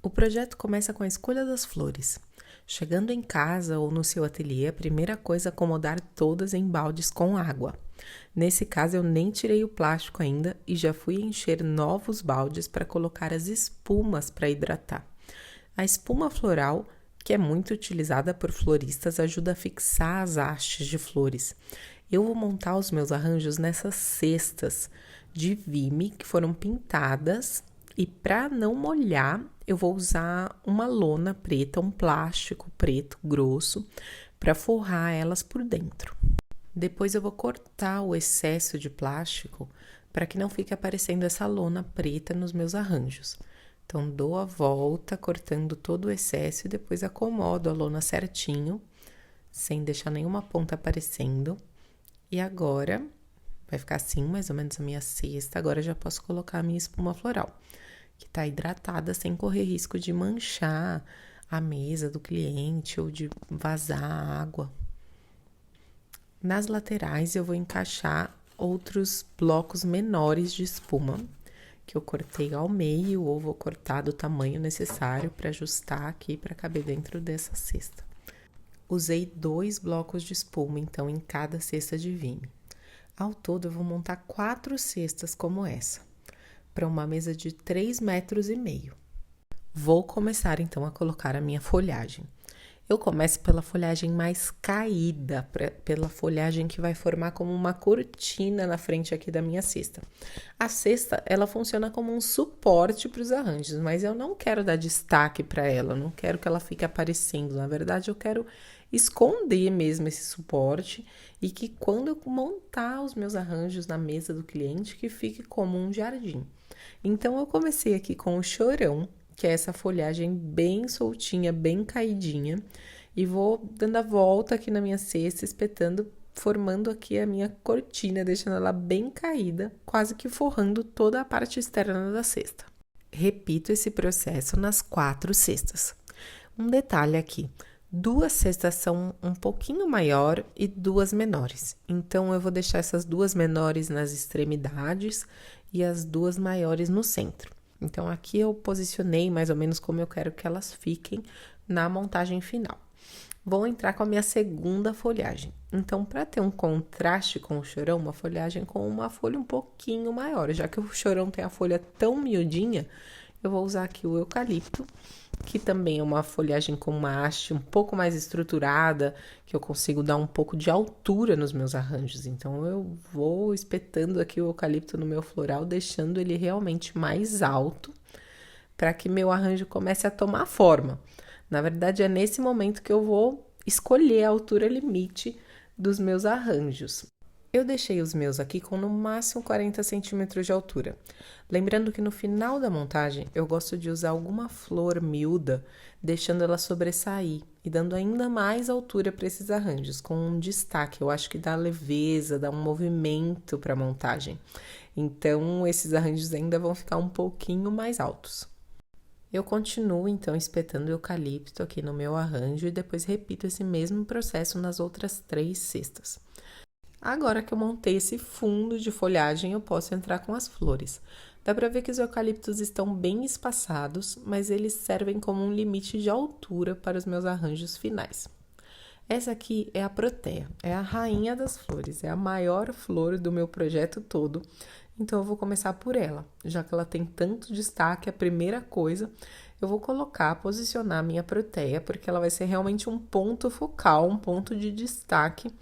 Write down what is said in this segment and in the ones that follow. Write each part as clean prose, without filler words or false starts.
O projeto começa com a escolha das flores. Chegando em casa ou no seu ateliê, a primeira coisa é acomodar todas em baldes com água. Nesse caso, eu nem tirei o plástico ainda e já fui encher novos baldes para colocar as espumas para hidratar. A espuma floral, que é muito utilizada por floristas, ajuda a fixar as hastes de flores. Eu vou montar os meus arranjos nessas cestas de vime que foram pintadas e para não molhar, eu vou usar uma lona preta, um plástico preto grosso, para forrar elas por dentro. Depois eu vou cortar o excesso de plástico para que não fique aparecendo essa lona preta nos meus arranjos. Então, dou a volta, cortando todo o excesso e depois acomodo a lona certinho, sem deixar nenhuma ponta aparecendo. E agora, vai ficar assim, mais ou menos a minha cesta. Agora já posso colocar a minha espuma floral, que está hidratada sem correr risco de manchar a mesa do cliente ou de vazar a água. Nas laterais eu vou encaixar outros blocos menores de espuma, que eu cortei ao meio ou vou cortar do tamanho necessário para ajustar aqui para caber dentro dessa cesta. Usei 2 blocos de espuma, então, em cada cesta de vime. Ao todo, eu vou montar 4 cestas como essa, para uma mesa de 3,5 metros. Vou começar então a colocar a minha folhagem. Eu começo pela folhagem mais caída, pela folhagem que vai formar como uma cortina na frente aqui da minha cesta. A cesta, ela funciona como um suporte para os arranjos, mas eu não quero dar destaque para ela, não quero que ela fique aparecendo. Na verdade, eu quero esconder mesmo esse suporte e que quando eu montar os meus arranjos na mesa do cliente, que fique como um jardim. Então, eu comecei aqui com o chorão, que é essa folhagem bem soltinha, bem caidinha, e vou dando a volta aqui na minha cesta, espetando, formando aqui a minha cortina, deixando ela bem caída, quase que forrando toda a parte externa da cesta. Repito esse processo nas 4 cestas. Um detalhe aqui, 2 cestas são um pouquinho maior e 2 menores. Então, eu vou deixar essas 2 menores nas extremidades e as 2 maiores no centro. Então, aqui eu posicionei mais ou menos como eu quero que elas fiquem na montagem final. Vou entrar com a minha segunda folhagem. Então, para ter um contraste com o chorão, uma folhagem com uma folha um pouquinho maior. Já que o chorão tem a folha tão miudinha, eu vou usar aqui o eucalipto, que também é uma folhagem com uma haste um pouco mais estruturada, que eu consigo dar um pouco de altura nos meus arranjos. Então, eu vou espetando aqui o eucalipto no meu floral, deixando ele realmente mais alto, para que meu arranjo comece a tomar forma. Na verdade, é nesse momento que eu vou escolher a altura limite dos meus arranjos. Eu deixei os meus aqui com no máximo 40 centímetros de altura. Lembrando que no final da montagem, eu gosto de usar alguma flor miúda, deixando ela sobressair e dando ainda mais altura para esses arranjos, com um destaque. Eu acho que dá leveza, dá um movimento para a montagem. Então, esses arranjos ainda vão ficar um pouquinho mais altos. Eu continuo, então, espetando o eucalipto aqui no meu arranjo e depois repito esse mesmo processo nas outras 3 cestas. Agora que eu montei esse fundo de folhagem, eu posso entrar com as flores. Dá para ver que os eucaliptos estão bem espaçados, mas eles servem como um limite de altura para os meus arranjos finais. Essa aqui é a protea, é a rainha das flores, é a maior flor do meu projeto todo. Então, eu vou começar por ela, já que ela tem tanto destaque. A primeira coisa, eu vou posicionar a minha protea, porque ela vai ser realmente um ponto focal, um ponto de destaque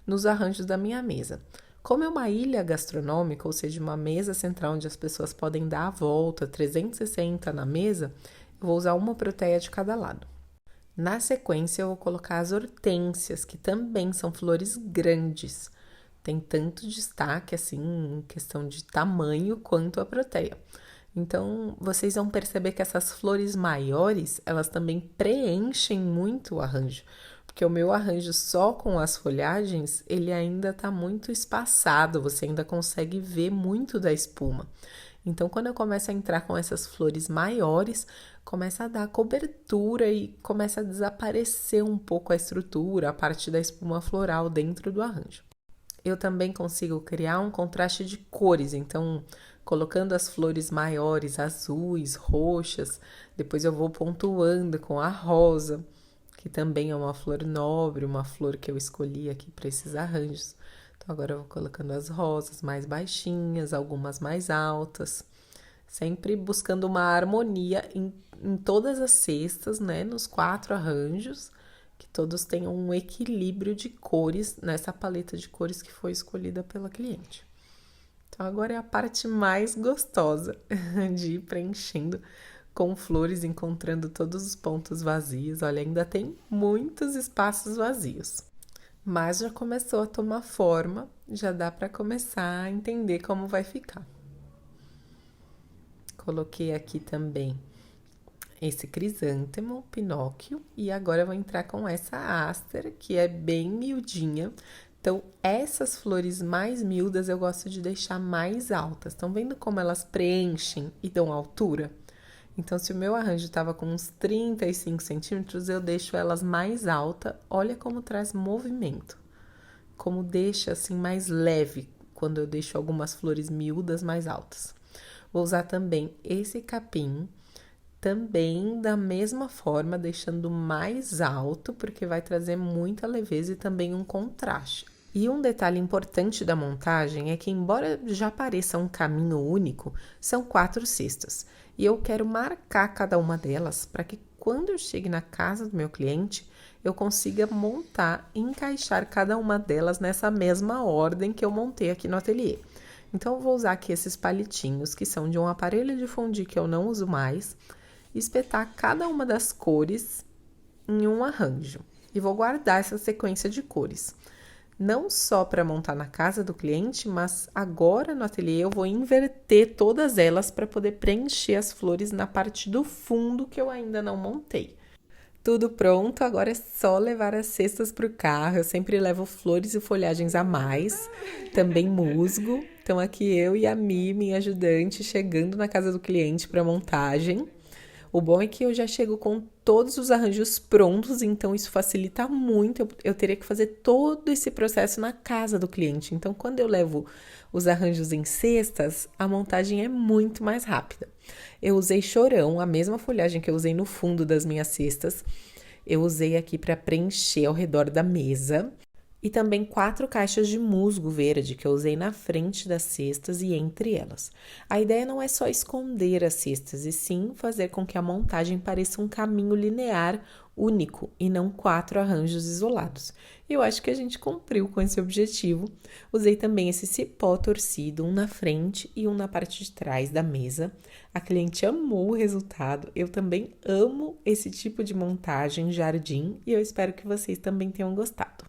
nos arranjos da minha mesa. Como é uma ilha gastronômica, ou seja, uma mesa central onde as pessoas podem dar a volta 360 na mesa, eu vou usar uma proteia de cada lado. Na sequência, eu vou colocar as hortênsias, que também são flores grandes. Tem tanto destaque, assim, em questão de tamanho, quanto a proteia. Então, vocês vão perceber que essas flores maiores, elas também preenchem muito o arranjo. Porque o meu arranjo só com as folhagens, ele ainda tá muito espaçado, você ainda consegue ver muito da espuma. Então, quando eu começo a entrar com essas flores maiores, começa a dar cobertura e começa a desaparecer um pouco a estrutura, a parte da espuma floral dentro do arranjo. Eu também consigo criar um contraste de cores, então colocando as flores maiores, azuis, roxas. Depois eu vou pontuando com a rosa, que também é uma flor nobre, uma flor que eu escolhi aqui para esses arranjos. Então agora eu vou colocando as rosas mais baixinhas, algumas mais altas, sempre buscando uma harmonia em todas as cestas, né? Nos 4 arranjos, que todos tenham um equilíbrio de cores nessa paleta de cores que foi escolhida pela cliente. Então agora é a parte mais gostosa de ir preenchendo com flores, encontrando todos os pontos vazios. Olha, ainda tem muitos espaços vazios, mas já começou a tomar forma, já dá para começar a entender como vai ficar. Coloquei aqui também esse crisântemo, Pinóquio, e agora eu vou entrar com essa áster, que é bem miudinha. Então, essas flores mais miúdas eu gosto de deixar mais altas. Estão vendo como elas preenchem e dão altura? Então, se o meu arranjo estava com uns 35 centímetros, eu deixo elas mais alta. Olha como traz movimento. Como deixa assim mais leve quando eu deixo algumas flores miúdas mais altas. Vou usar também esse capim, também da mesma forma, deixando mais alto, porque vai trazer muita leveza e também um contraste. E um detalhe importante da montagem é que, embora já pareça um caminho único, são 4 cestas. E eu quero marcar cada uma delas para que, quando eu chegue na casa do meu cliente, eu consiga montar e encaixar cada uma delas nessa mesma ordem que eu montei aqui no ateliê. Então, eu vou usar aqui esses palitinhos, que são de um aparelho de fundir que eu não uso mais, e espetar cada uma das cores em um arranjo. E vou guardar essa sequência de cores. Não só para montar na casa do cliente, mas agora no ateliê eu vou inverter todas elas para poder preencher as flores na parte do fundo que eu ainda não montei. Tudo pronto, agora é só levar as cestas para o carro. Eu sempre levo flores e folhagens a mais, também musgo. Então aqui eu e a Mi, minha ajudante, chegando na casa do cliente para montagem. O bom é que eu já chego com todos os arranjos prontos, então isso facilita muito. Eu teria que fazer todo esse processo na casa do cliente. Então, quando eu levo os arranjos em cestas, a montagem é muito mais rápida. Eu usei chorão, a mesma folhagem que eu usei no fundo das minhas cestas. Eu usei aqui para preencher ao redor da mesa. E também 4 caixas de musgo verde que eu usei na frente das cestas e entre elas. A ideia não é só esconder as cestas, e sim fazer com que a montagem pareça um caminho linear único e não 4 arranjos isolados. Eu acho que a gente cumpriu com esse objetivo. Usei também esse cipó torcido, um na frente e um na parte de trás da mesa. A cliente amou o resultado. Eu também amo esse tipo de montagem jardim e eu espero que vocês também tenham gostado.